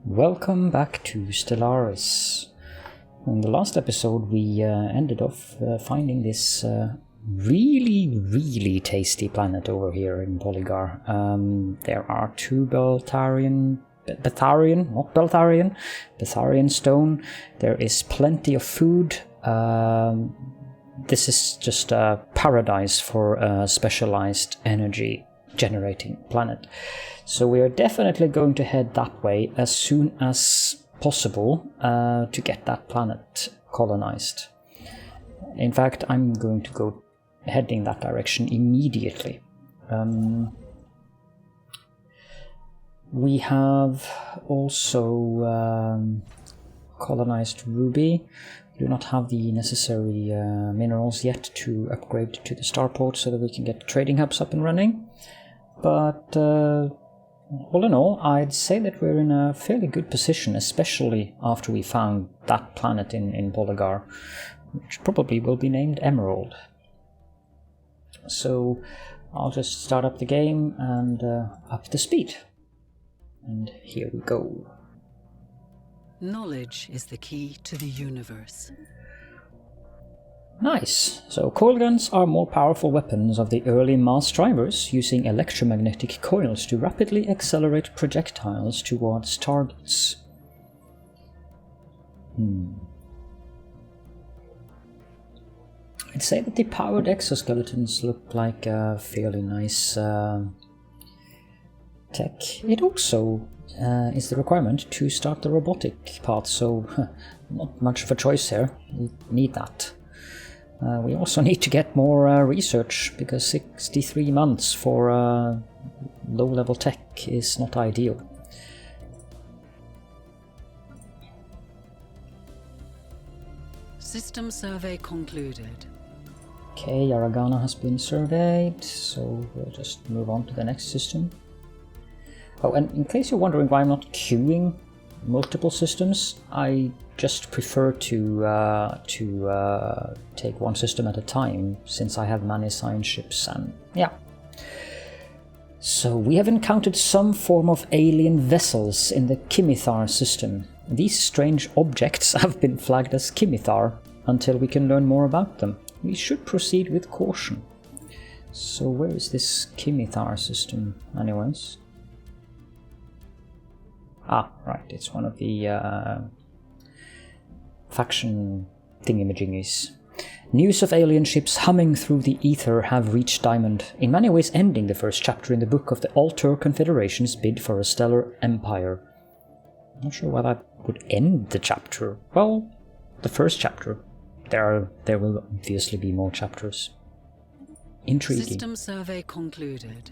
Welcome back to Stellaris. In the last episode we ended off finding this really tasty planet over here in Polygar. There are two Betharian stone. There is plenty of food. This is just a paradise for a specialized energy generating planet. So we are definitely going to head that way as soon as possible to get that planet colonized. In fact, I'm going to go heading that direction immediately. We have also colonized Ruby. We do not have the necessary minerals yet to upgrade to the starport so that we can get trading hubs up and running. But all in all, I'd say that we're in a fairly good position, especially after we found that planet in Polygar, which probably will be named Emerald. So I'll just start up the game and up the speed. And here we go. Knowledge is the key to the universe. Nice. So coil guns are more powerful weapons of the early Mars drivers, using electromagnetic coils to rapidly accelerate projectiles towards targets. I'd say that the powered exoskeletons look like a fairly nice tech. It also is the requirement to start the robotic part, so not much of a choice here. We need that. We also need to get more research, because 63 months for low-level tech is not ideal. System survey concluded. Okay, Yaragana has been surveyed, so we'll just move on to the next system. Oh, and in case you're wondering why I'm not queuing multiple systems, I just prefer to take one system at a time, since I have many science ships, and yeah. So we have encountered some form of alien vessels in the Kimithar system. These strange objects have been flagged as Kimithar until we can learn more about them. We should proceed with caution. So where is this Kimithar system anyways? Ah, right, it's one of the faction thingamajiggies. News of alien ships humming through the ether have reached Diamond, in many ways ending the first chapter in the book of the Ul-Tur Confederation's bid for a stellar empire. I'm not sure why that would end the chapter. Well, the first chapter. There will obviously be more chapters. Intriguing. System survey concluded.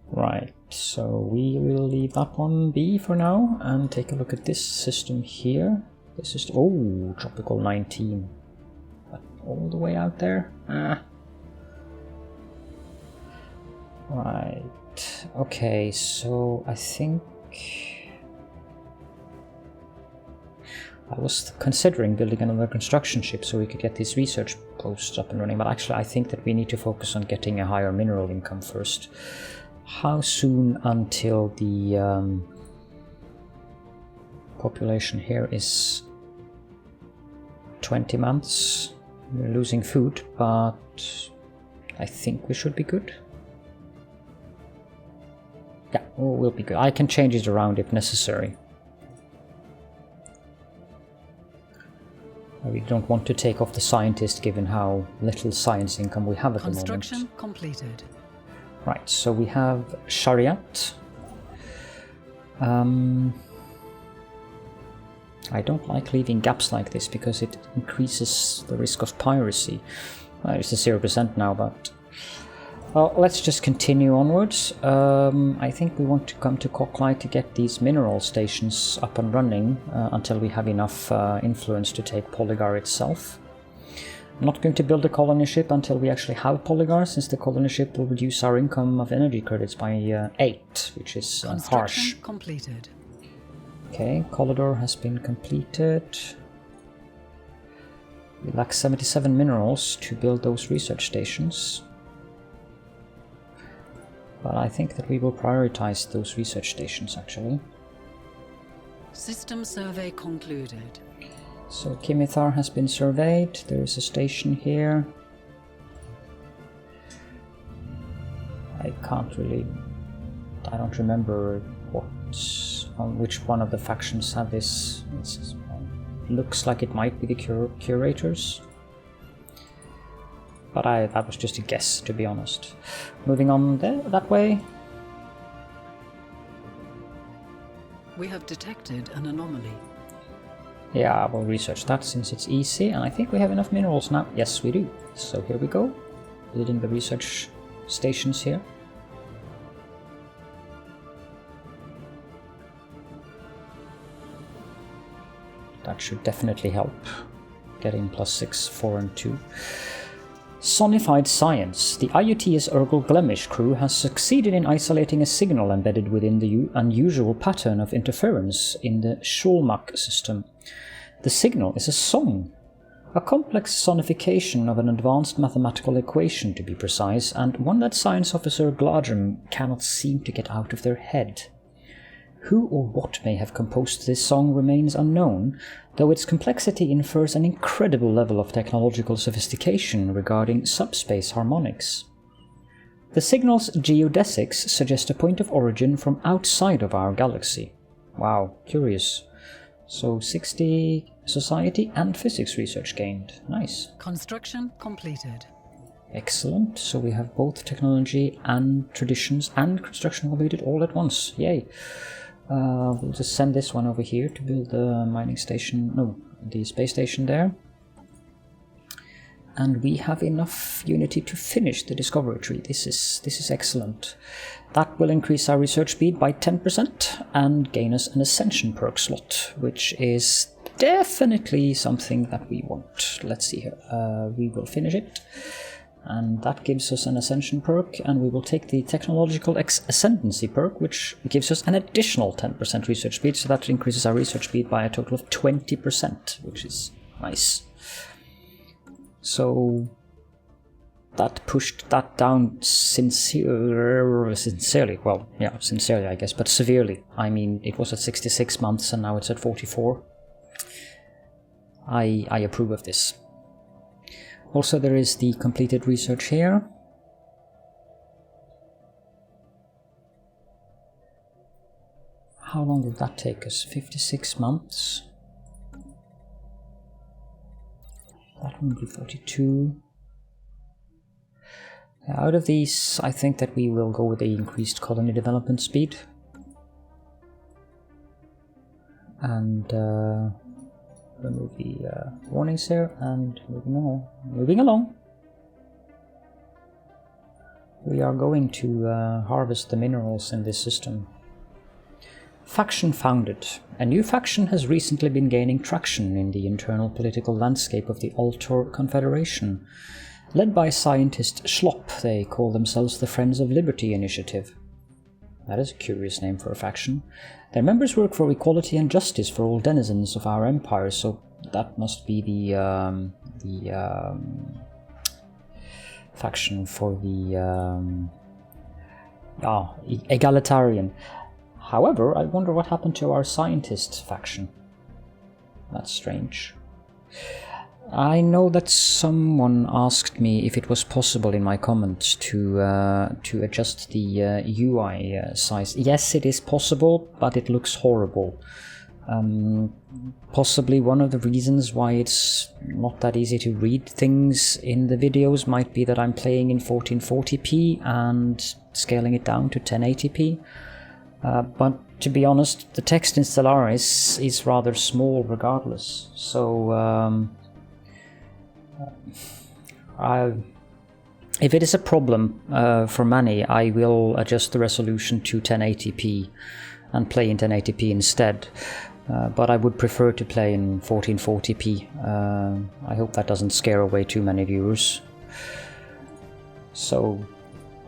Right, so we will leave that one be for now and take a look at this system here. This is, oh, Tropical 19. But all the way out there? Right, okay, so I think I was considering building another construction ship so we could get these research posts up and running, but actually I think that we need to focus on getting a higher mineral income first. How soon until the population here is 20 months? We're losing food, but I think we should be good. Yeah, we'll be good. I can change it around if necessary. I really don't want to take off the scientist given how little science income we have at the moment. Construction completed. Right, so we have Shariat. I don't like leaving gaps like this because it increases the risk of piracy. It's a 0% now, but... Well, let's just continue onwards. I think we want to come to Cocklai to get these mineral stations up and running until we have enough influence to take Polygar itself. I'm not going to build a colony ship until we actually have Polygar, since the colony ship will reduce our income of energy credits by 8, which is harsh. Completed. Okay, Caledorn has been completed. We lack 77 minerals to build those research stations. But I think that we will prioritize those research stations, actually. System survey concluded. So Kimithar has been surveyed. There is a station here. I don't remember which one of the factions have this. Looks like it might be the curators. But that was just a guess, to be honest. Moving on that way. We have detected an anomaly. Yeah, I will research that since it's easy, and I think we have enough minerals now. Yes, we do. So here we go, building the research stations here. That should definitely help. Getting +6, 4 and 2. Sonified science. The IUT's Urgal Glemish crew has succeeded in isolating a signal embedded within the unusual pattern of interference in the Schulmach system. The signal is a song, a complex sonification of an advanced mathematical equation, to be precise, and one that Science Officer Gladrum cannot seem to get out of their head. Who or what may have composed this song remains unknown, though its complexity infers an incredible level of technological sophistication regarding subspace harmonics. The signal's geodesics suggest a point of origin from outside of our galaxy. Wow, curious. So 60 society and physics research gained. Nice. Construction completed. Excellent. So we have both technology and traditions and construction completed all at once. Yay. We'll just send this one over here to build the mining station, no, the space station there. And we have enough unity to finish the discovery tree. This is excellent. That will increase our research speed by 10% and gain us an ascension perk slot, which is definitely something that we want. Let's see here. We will finish it. And that gives us an ascension perk, and we will take the technological ascendancy perk, which gives us an additional 10% research speed, so that increases our research speed by a total of 20%, which is nice. So that pushed that down sincerely, well, yeah, sincerely I guess, but severely. I mean, it was at 66 months and now it's at 44. I approve of this. Also, there is the completed research here. How long will that take us? 56 months. That one will be 42. Out of these, I think that we will go with the increased colony development speed. And remove the warnings here, and moving along. We are going to harvest the minerals in this system. Faction founded. A new faction has recently been gaining traction in the internal political landscape of the Ul-Tur Confederation. Led by scientist Schlop, they call themselves the Friends of Liberty Initiative. That is a curious name for a faction. Their members work for equality and justice for all denizens of our empire, so that must be the faction for the egalitarian. However, I wonder what happened to our scientist faction. That's strange. I know that someone asked me if it was possible in my comments to adjust the UI size. Yes, it is possible, but it looks horrible. Possibly one of the reasons why it's not that easy to read things in the videos might be that I'm playing in 1440p and scaling it down to 1080p. But to be honest, the text in Stellaris is rather small regardless. So if it is a problem for many, I will adjust the resolution to 1080p and play in 1080p instead. But I would prefer to play in 1440p. I hope that doesn't scare away too many viewers. So,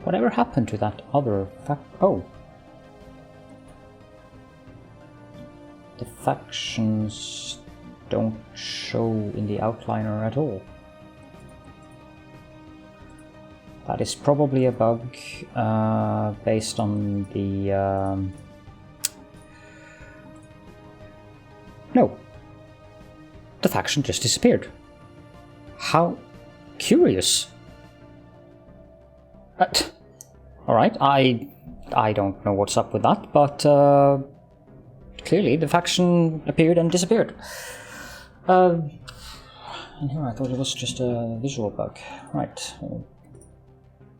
whatever happened to that other oh. The factions don't show in the outliner at all. That is probably a bug based on the No. The faction just disappeared. How curious. Alright, I don't know what's up with that, but clearly the faction appeared and disappeared. And here I thought it was just a visual bug. Right.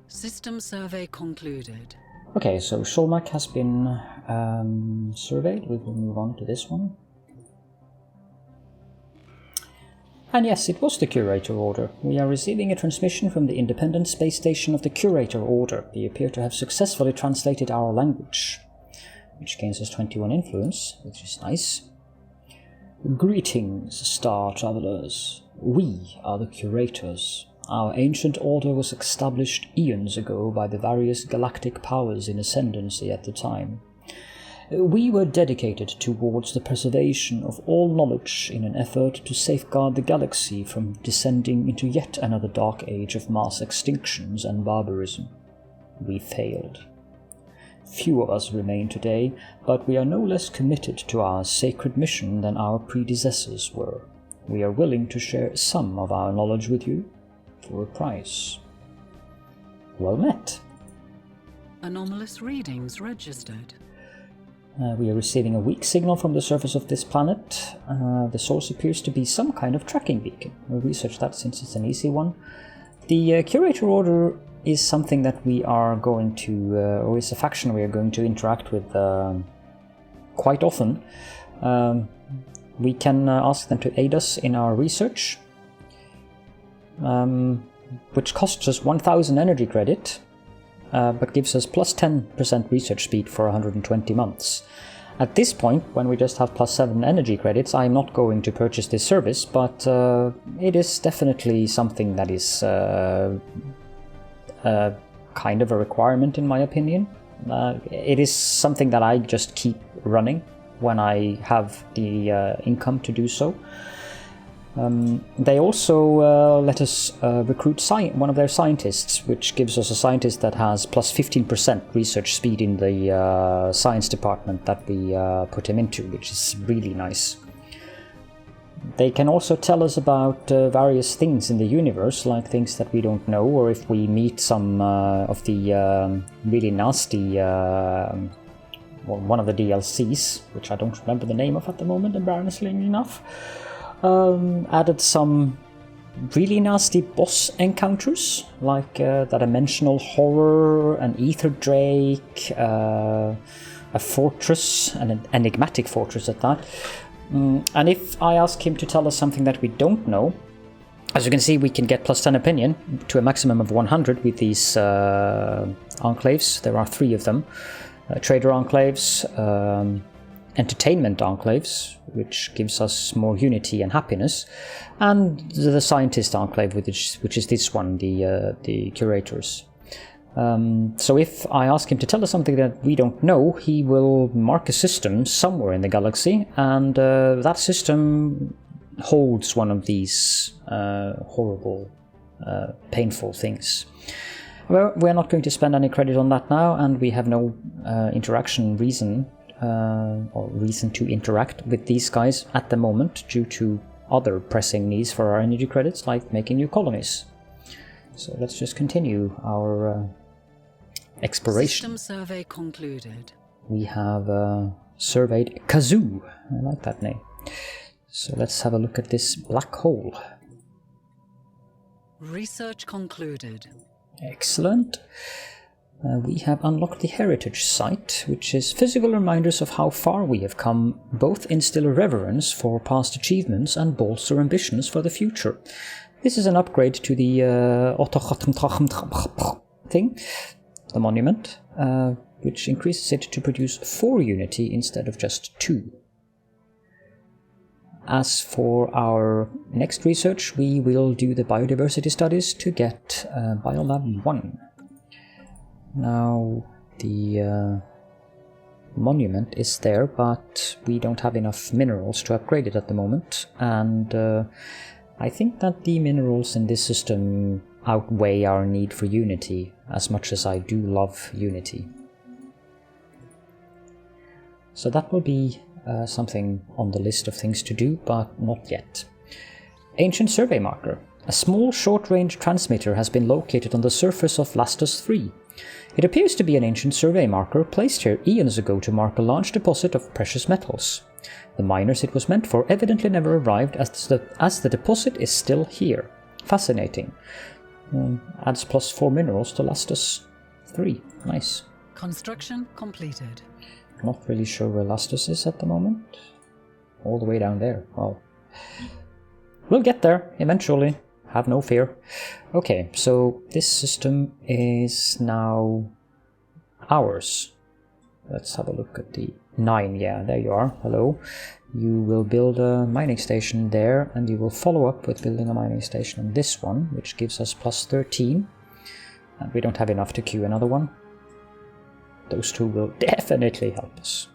System survey concluded. Okay, so Sholmak has been surveyed. We will move on to this one. And yes, it was the Curator Order. We are receiving a transmission from the independent space station of the Curator Order. They appear to have successfully translated our language, which gains us 21 influence, which is nice. Greetings, Star Travelers. We are the Curators. Our ancient order was established eons ago by the various galactic powers in ascendancy at the time. We were dedicated towards the preservation of all knowledge in an effort to safeguard the galaxy from descending into yet another dark age of mass extinctions and barbarism. We failed. Few of us remain today, but we are no less committed to our sacred mission than our predecessors were. We are willing to share some of our knowledge with you for a price. Well met. Anomalous readings registered. We are receiving a weak signal from the surface of this planet. The source appears to be some kind of tracking beacon. We'll research that since it's an easy one. The Curator Order is something that we are going to, or is a faction we are going to interact with quite often. We can ask them to aid us in our research, which costs us 1000 energy credit. But gives us plus 10% research speed for 120 months. At this point, when we just have plus 7 energy credits, I'm not going to purchase this service, but it is definitely something that is kind of a requirement in my opinion. It is something that I just keep running when I have the income to do so. They also let us recruit one of their scientists, which gives us a scientist that has plus 15% research speed in the science department that we put him into, which is really nice. They can also tell us about various things in the universe, like things that we don't know, or if we meet some of the really nasty, one of the DLCs, which I don't remember the name of at the moment, embarrassingly enough. Added some really nasty boss encounters, like a dimensional horror, an ether drake, a fortress, an enigmatic fortress at that. And if I ask him to tell us something that we don't know, as you can see, we can get plus 10 opinion to a maximum of 100 with these enclaves. There are 3 of them. Trader enclaves, entertainment enclaves, which gives us more unity and happiness, and the scientist enclave, which is this one, the curators. So if I ask him to tell us something that we don't know, he will mark a system somewhere in the galaxy, and that system holds one of these horrible, painful things. Well, we're not going to spend any credit on that now, and we have no interaction reason or reason to interact with these guys at the moment due to other pressing needs for our energy credits, like making new colonies. So let's just continue our exploration. System survey concluded. We have surveyed Kazoo. I like that name. So let's have a look at this black hole. Research concluded. Excellent. We have unlocked the heritage site, which is physical reminders of how far we have come, both instill a reverence for past achievements and bolster ambitions for the future. This is an upgrade to the thing, the monument, which increases it to produce 4 unity instead of just 2. As for our next research, we will do the biodiversity studies to get Biolab 1. Now, the monument is there, but we don't have enough minerals to upgrade it at the moment, and I think that the minerals in this system outweigh our need for unity, as much as I do love unity. So that will be something on the list of things to do, but not yet. Ancient survey marker. A small short-range transmitter has been located on the surface of Lastus 3. It appears to be an ancient survey marker placed here eons ago to mark a large deposit of precious metals. The miners it was meant for evidently never arrived, as the deposit is still here. Fascinating. Adds +4 minerals to Lastus 3. Nice. Construction completed. Not really sure where Lastus is at the moment. All the way down there. Well, we'll get there eventually. Have no fear. Okay, so this system is now ours. Let's have a look at the 9. Yeah, there you are. Hello. You will build a mining station there, and you will follow up with building a mining station on this one, which gives us +13. And we don't have enough to queue another one. Those two will definitely help us.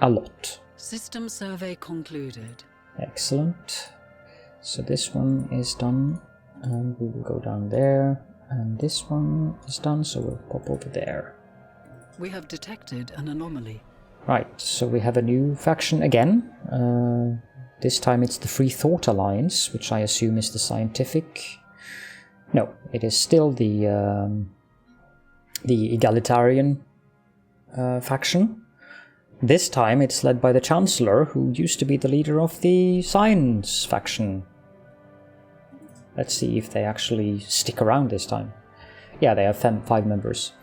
A lot. System survey concluded. Excellent. So this one is done, and we will go down there, and this one is done, so we'll pop over there. We have detected an anomaly. Right, so we have a new faction again. This time it's the Free Thought Alliance, which I assume is the scientific... No, it is still the egalitarian faction. This time it's led by the Chancellor, who used to be the leader of the Science faction. Let's see if they actually stick around this time. Yeah, they have 5 members.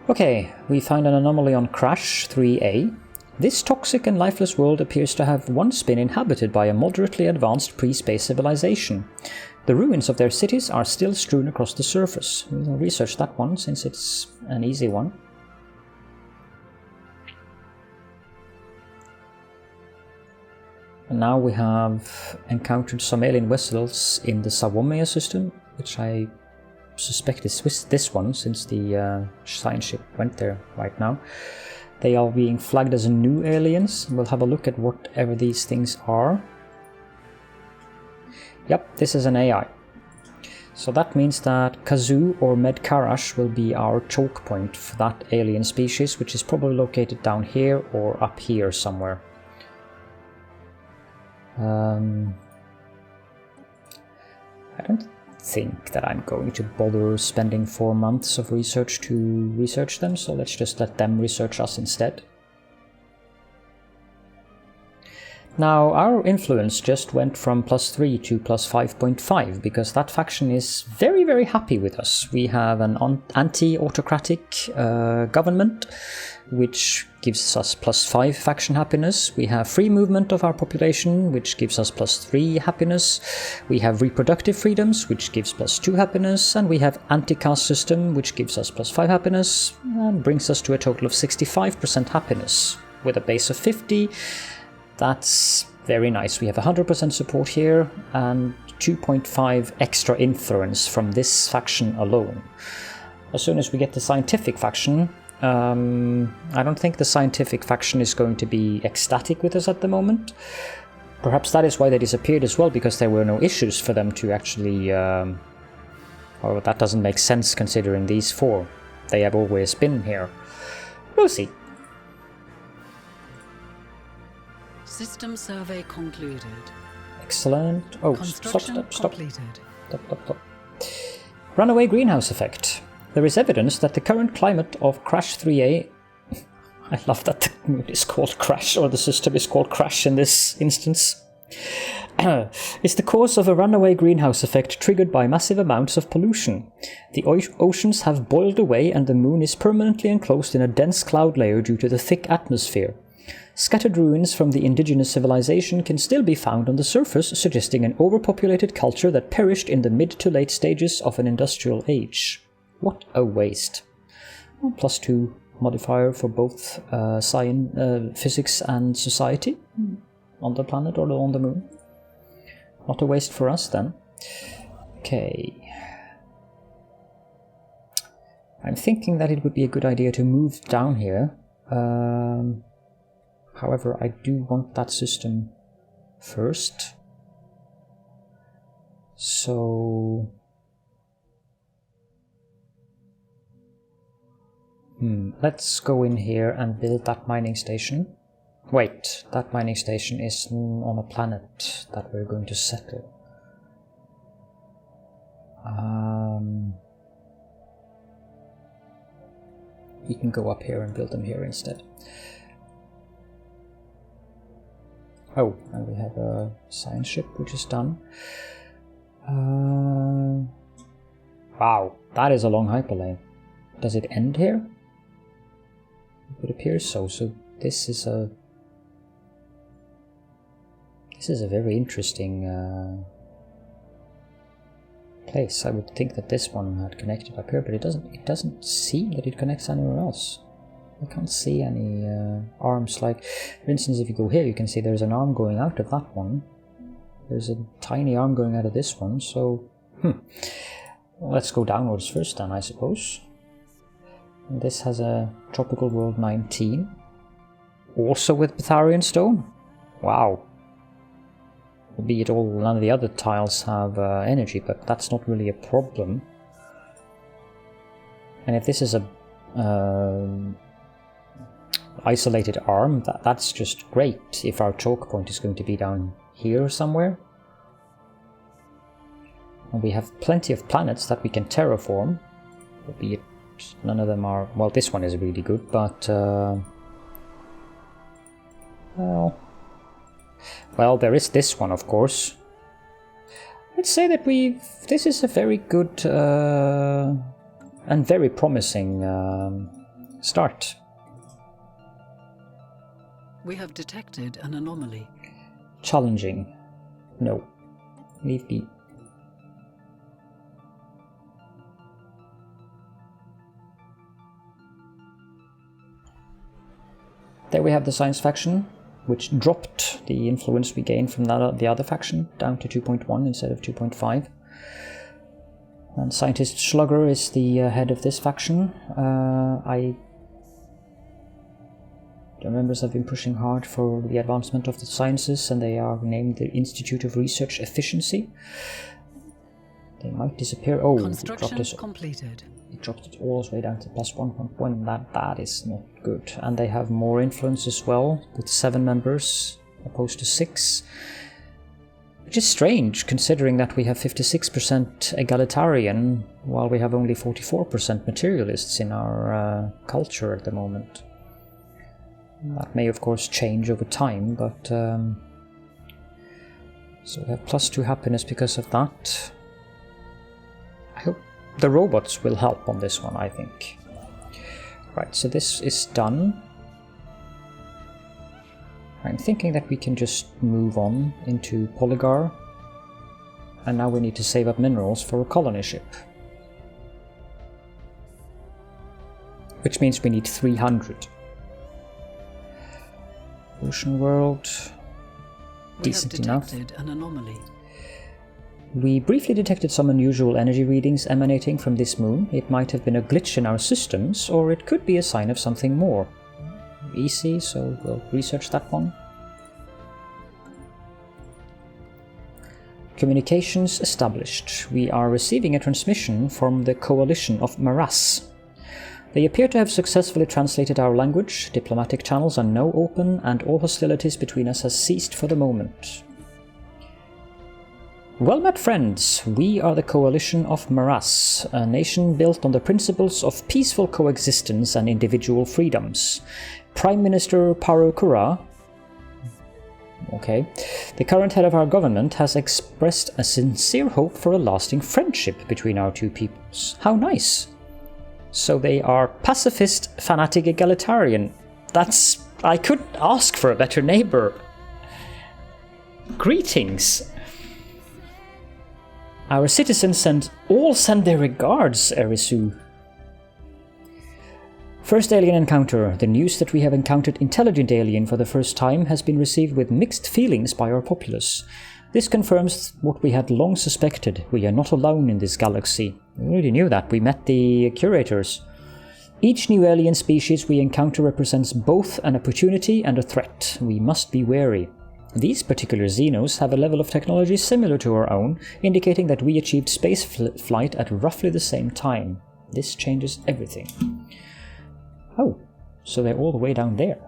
Okay, we find an anomaly on Crash 3A. This toxic and lifeless world appears to have once been inhabited by a moderately advanced pre-space civilization. The ruins of their cities are still strewn across the surface. We'll research that one, since it's an easy one. And now we have encountered some alien vessels in the Sawomea system, which I suspect is this one, since the science ship went there right now. They are being flagged as new aliens. We'll have a look at whatever these things are. Yep, this is an AI. So that means that Kazoo or Medkarash will be our choke point for that alien species, which is probably located down here or up here somewhere. I don't think that I'm going to bother spending 4 months of research to research them, so let's just let them research us instead. Now, our influence just went from +3 to +5.5, because that faction is very, very happy with us. We have an anti-autocratic government, which gives us +5 faction happiness. We have free movement of our population, which gives us +3 happiness. We have reproductive freedoms, which gives +2 happiness. And we have anti-caste system, which gives us +5 happiness, and brings us to a total of 65% happiness, with a base of 50. That's very nice. We have 100% support here, and 2.5 extra influence from this faction alone. As soon as we get the scientific faction, I don't think the scientific faction is going to be ecstatic with us at the moment. Perhaps that is why they disappeared as well, because there were no issues for them to actually... Oh, that doesn't make sense considering these 4. They have always been here. We'll see. System survey concluded. Excellent. Oh, Construction stop. completed. Stop. Runaway greenhouse effect. There is evidence that the current climate of Crash 3A... I love that the moon is called Crash, or the system is called Crash in this instance. Is the cause of a runaway greenhouse effect triggered by massive amounts of pollution. The oceans have boiled away, and the moon is permanently enclosed in a dense cloud layer due to the thick atmosphere. Scattered ruins from the indigenous civilization can still be found on the surface, suggesting an overpopulated culture that perished in the mid to late stages of an industrial age. What a waste. Well, +2 modifier for both physics and society on the planet or on the moon. Not a waste for us then. Okay. I'm thinking that it would be a good idea to move down here. However, I do want that system first. So... let's go in here and build that mining station. Wait, that mining station is on a planet that we're going to settle. We can go up here and build them here instead. Oh, and we have a science ship which is done. Wow, that is a long hyperlane. Does it end here? It appears so. So this is a very interesting place. I would think that this one had connected up here, but it doesn't. It doesn't seem that it connects anywhere else. I can't see any arms. Like, for instance, if you go here, you can see there's an arm going out of that one. There's a tiny arm going out of this one. So, well, let's go downwards first, then, I suppose. And this has a tropical world 19, also with Betharian stone. Wow. Albeit none of the other tiles have energy, but that's not really a problem. And if this is a isolated arm, that's just great if our choke point is going to be down here somewhere. And we have plenty of planets that we can terraform, albeit none of them are... Well, this one is really good, but... Well, there is this one, of course. Let's say that this is a very good and very promising start. We have detected an anomaly. Challenging. No. Leave be. There we have the science faction, which dropped the influence we gained from the other faction down to 2.1 instead of 2.5. And Scientist Slugger is the head of this faction. The members have been pushing hard for the advancement of the sciences, and they are named the Institute of Research Efficiency. They might disappear. Oh, construction completed. It dropped it all the way down to plus 1.1. That is not good. And they have more influence as well, with 7 members opposed to 6. Which is strange, considering that we have 56% egalitarian, while we have only 44% materialists in our culture at the moment. That may of course change over time, but so we have plus 2 happiness because of that. I hope the robots will help on this one, I think. Right, so this is done. I'm thinking that we can just move on into Polygar. And now we need to save up minerals for a colony ship. Which means we need 300. Ocean world. Decent enough. We have detected an anomaly. We briefly detected some unusual energy readings emanating from this moon. It might have been a glitch in our systems, or it could be a sign of something more. Easy, so we'll research that one. Communications established. We are receiving a transmission from the Coalition of Maras. They appear to have successfully translated our language. Diplomatic channels are now open, and all hostilities between us has ceased for the moment. Well met, friends. We are the Coalition of Maras, a nation built on the principles of peaceful coexistence and individual freedoms. Prime Minister Parukura, the current head of our government, has expressed a sincere hope for a lasting friendship between our two peoples. How nice! So they are pacifist, fanatic, egalitarian. I couldn't ask for a better neighbor. Greetings! Our citizens send their regards, Erisu. First alien encounter. The news that we have encountered intelligent alien for the first time has been received with mixed feelings by our populace. This confirms what we had long suspected. We are not alone in this galaxy. We already knew that. We met the curators. Each new alien species we encounter represents both an opportunity and a threat. We must be wary. These particular Xenos have a level of technology similar to our own, indicating that we achieved space flight at roughly the same time. This changes everything. Oh, so they're all the way down there.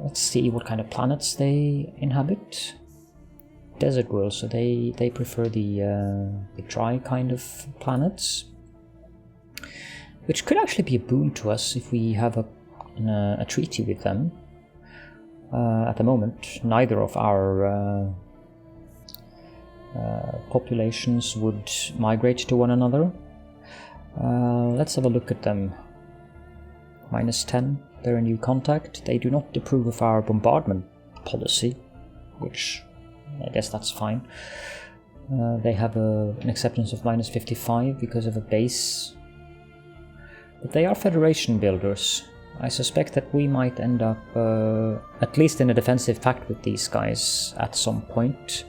Let's see what kind of planets they inhabit. Desert world, so they prefer the dry kind of planets, which could actually be a boon to us if we have a treaty with them. At the moment, neither of our populations would migrate to one another. Let's have a look at them. -10, they're a new contact. They do not approve of our bombardment policy, which I guess that's fine. They have an acceptance of -55 because of a base. But they are Federation builders. I suspect that we might end up at least in a defensive pact with these guys at some point.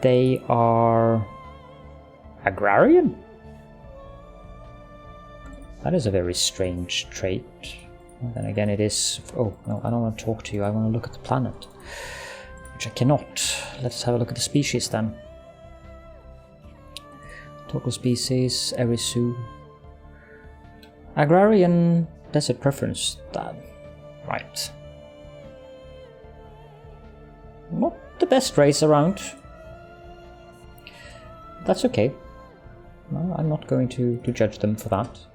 They are agrarian? That is a very strange trait. And then again it is... Oh, no, I don't want to talk to you. I want to look at the planet. Which I cannot. Let's have a look at the species then. Total species, Erisu. Agrarian desert preference. Right. Not the best race around. That's okay. No, I'm not going to judge them for that.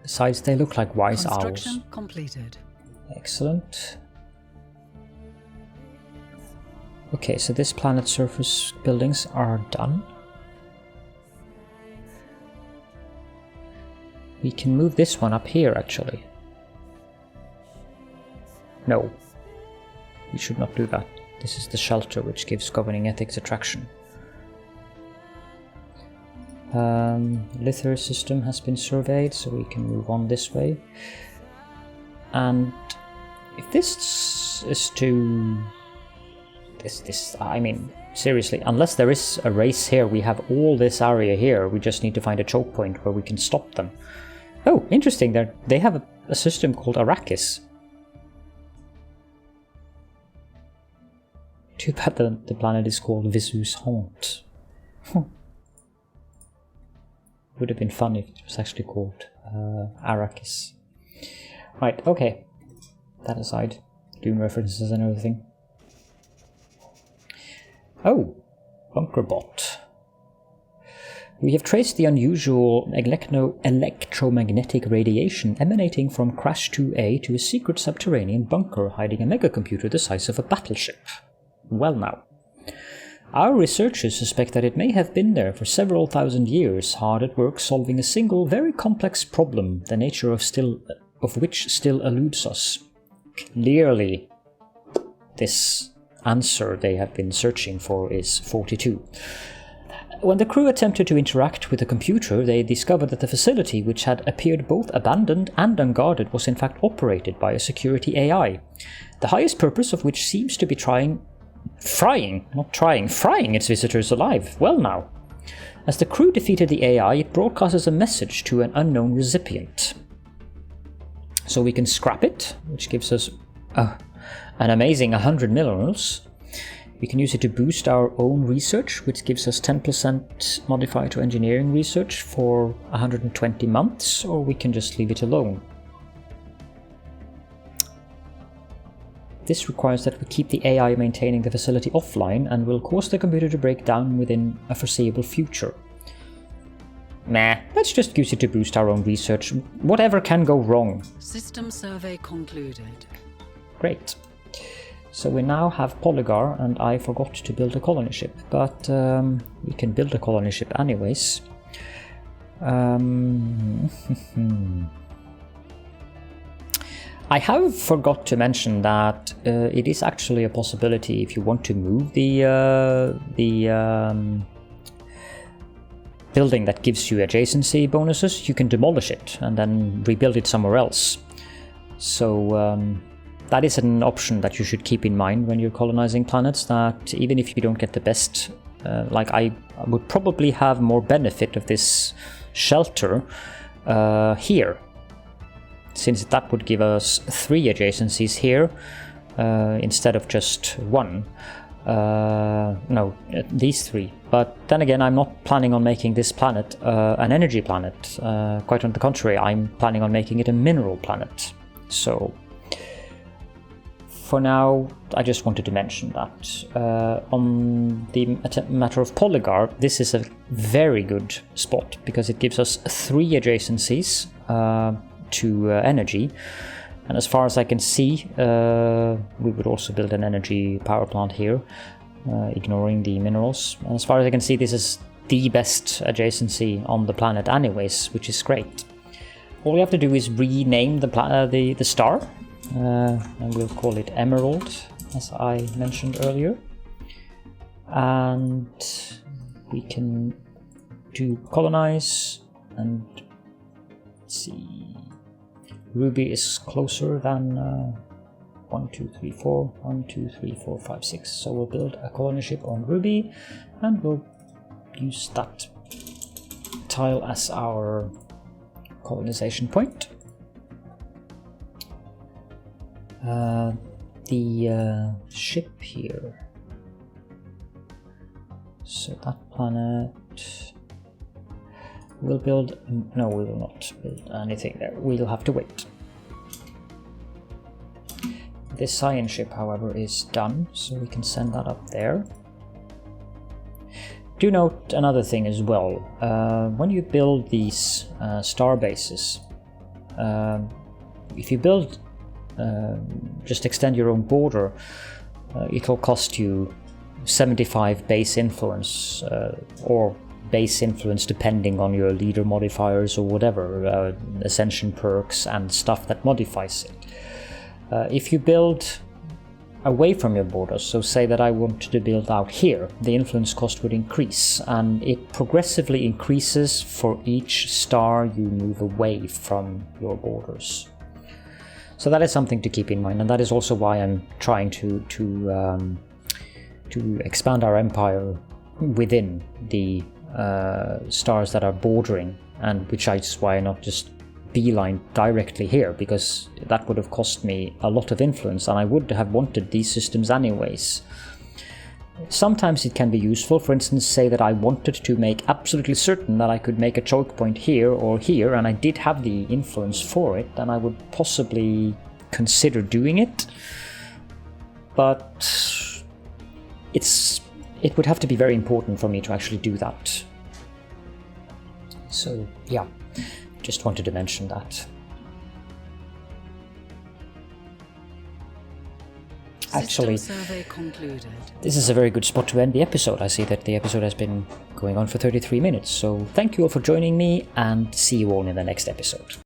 Besides, they look like wise owls. Construction completed. Excellent. Okay, so this planet surface buildings are done. We can move this one up here, actually. No. We should not do that. This is the shelter, which gives governing ethics attraction. Lither system has been surveyed, so we can move on this way. And if this is to... I mean, seriously, unless there is a race here, we have all this area here. We just need to find a choke point where we can stop them. Oh, interesting. They have a system called Arrakis. Too bad the planet is called Visu's Haunt. Would have been fun if it was actually called Arrakis. Right, okay. That aside, Doom references and everything. Oh, Bunkerbot. We have traced the unusual electromagnetic radiation emanating from Crash 2A to a secret subterranean bunker hiding a megacomputer the size of a battleship. Well now. Our researchers suspect that it may have been there for several thousand years, hard at work solving a single, very complex problem, the nature of which still eludes us. Clearly, this answer they have been searching for is 42. When the crew attempted to interact with the computer, they discovered that the facility, which had appeared both abandoned and unguarded, was in fact operated by a security AI, the highest purpose of which seems to be frying its visitors alive. Well now. As the crew defeated the AI, it broadcasts a message to an unknown recipient. So we can scrap it, which gives us an amazing 100 minerals. We can use it to boost our own research, which gives us 10% modifier to engineering research for 120 months, or we can just leave it alone. This requires that we keep the AI maintaining the facility offline and will cause the computer to break down within a foreseeable future. Nah, let's just use it to boost our own research. Whatever can go wrong. System survey concluded. Great. So we now have Polygar, and I forgot to build a colony ship, but we can build a colony ship anyways. I have forgot to mention that it is actually a possibility if you want to move the building that gives you adjacency bonuses, you can demolish it and then rebuild it somewhere else. So that is an option that you should keep in mind when you're colonizing planets, that even if you don't get the best, like I would probably have more benefit of this shelter here, since that would give us 3 adjacencies here instead of just 1. No, these 3. But then again, I'm not planning on making this planet an energy planet. Quite on the contrary, I'm planning on making it a mineral planet. So, for now, I just wanted to mention that. On the matter of Polygar, this is a very good spot because it gives us 3 adjacencies to energy. And as far as I can see, we would also build an energy power plant here, ignoring the minerals. And as far as I can see, this is the best adjacency on the planet anyways, which is great. All we have to do is rename the star, and we'll call it Emerald, as I mentioned earlier. And we can do colonize, and let's see. Ruby is closer than 1, 2, 3, 4, 1, 2, 3, 4, 5, 6. So we'll build a colony ship on Ruby, and we'll use that tile as our colonization point. The ship here. So that planet. We'll build... No, we will not build anything there. We'll have to wait. This science ship, however, is done, so we can send that up there. Do note another thing as well. When you build these star bases, if you build... just extend your own border, it'll cost you 75 base influence, or base influence depending on your leader modifiers or whatever, ascension perks and stuff that modifies it. If you build away from your borders, so say that I wanted to build out here, the influence cost would increase, and it progressively increases for each star you move away from your borders. So that is something to keep in mind, and that is also why I'm trying to expand our empire within the stars that are bordering, and which is why I not just beeline directly here, because that would have cost me a lot of influence, and I would have wanted these systems anyways. Sometimes it can be useful. For instance, say that I wanted to make absolutely certain that I could make a choke point here or here, and I did have the influence for it, then I would possibly consider doing it. But it would have to be very important for me to actually do that. So yeah, just wanted to mention that. Actually, survey concluded. This is a very good spot to end the episode. I see that the episode has been going on for 33 minutes, so thank you all for joining me, and see you all in the next episode.